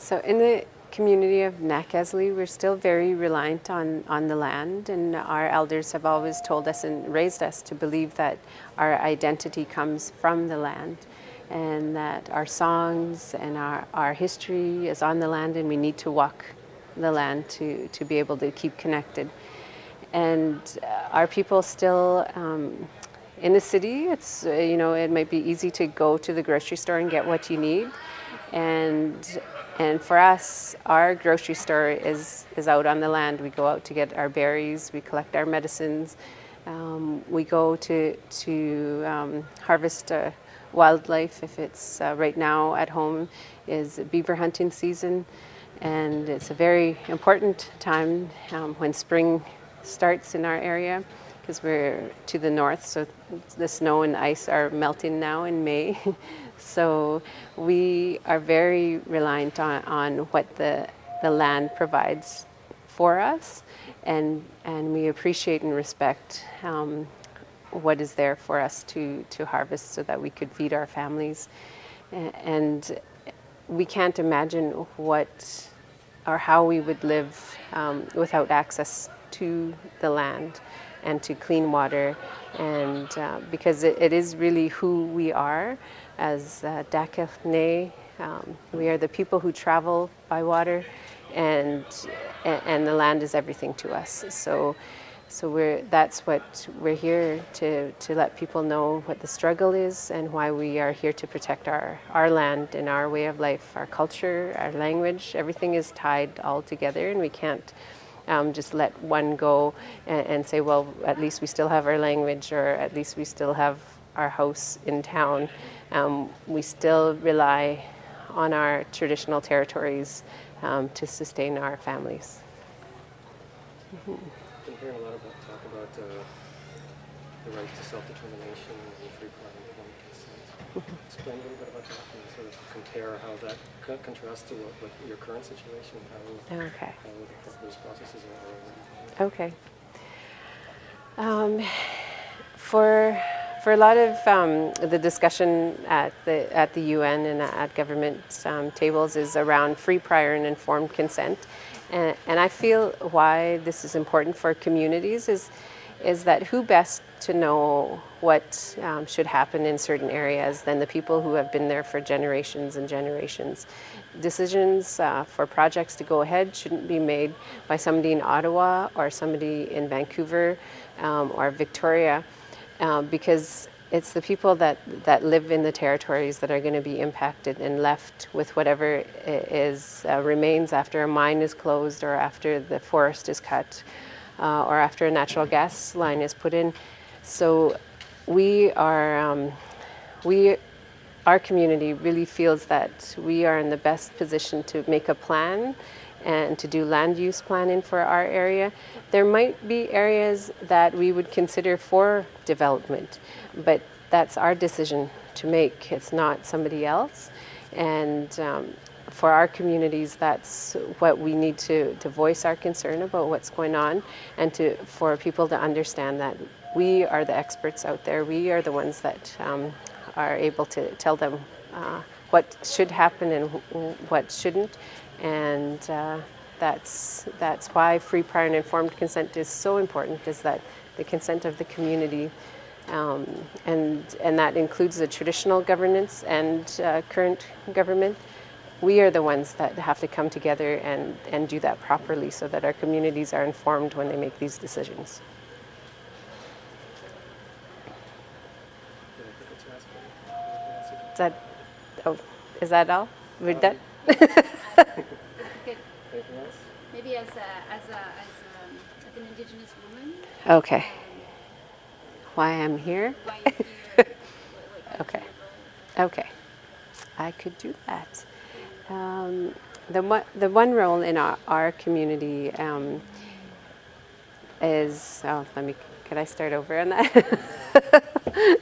So in the community of Nakasley, we're still very reliant on the land, and our elders have always told us and raised us to believe that our identity comes from the land, and that our songs and our history is on the land, and we need to walk the land to be able to keep connected. And our people still, in the city, it's, it might be easy to go to the grocery store and get what you need. And for us, our grocery store is out on the land. We go out to get our berries, we collect our medicines, we go to harvest wildlife. If it's right now at home is beaver hunting season, and it's a very important time when spring starts in our area, because we're to the north, so the snow and ice are melting now in May. So we are very reliant on what the land provides for us, and we appreciate and respect what is there for us to harvest so that we could feed our families. And we can't imagine what or how we would live without access to the land and to clean water, and because it is really who we are as Dakafne. We are the people who travel by water, and the land is everything to us. So that's what we're here to let people know what the struggle is and why we are here to protect our land and our way of life, our culture, our language. Everything is tied all together, and we can't just let one go and say, well, at least we still have our language, or at least we still have our house in town. We still rely on our traditional territories to sustain our families. Mm-hmm. I've been hearing a lot about talk about the right to self-determination and free prior informed consent. Mm-hmm. Explain a little bit about that and sort of compare how that contrasts to what your current situation, how those processes are. Okay. For a lot of the discussion at the UN and at government tables is around free, prior, and informed consent, and I feel why this is important for communities is that who best to know what should happen in certain areas than the people who have been there for generations and generations. Decisions for projects to go ahead shouldn't be made by somebody in Ottawa or somebody in Vancouver or Victoria, because it's the people that live in the territories that are going to be impacted and left with whatever remains after a mine is closed, or after the forest is cut, or after a natural gas line is put in. So our community really feels that we are in the best position to make a plan and to do land use planning for our area. There might be areas that we would consider for development, but that's our decision to make. It's not somebody else. And for our communities, that's what we need to voice our concern about what's going on, and for people to understand that we are the experts out there. We are the ones that are able to tell them what should happen and what shouldn't. And that's why free, prior, and informed consent is so important, is that the consent of the community, and that includes the traditional governance and current government. We are the ones that have to come together and do that properly so that our communities are informed when they make these decisions. Is that all? We're done? Maybe as an Indigenous woman. Okay. Why I'm here? Why you're here. Okay. Okay. I could do that. The one role in our community is, could I start over on that?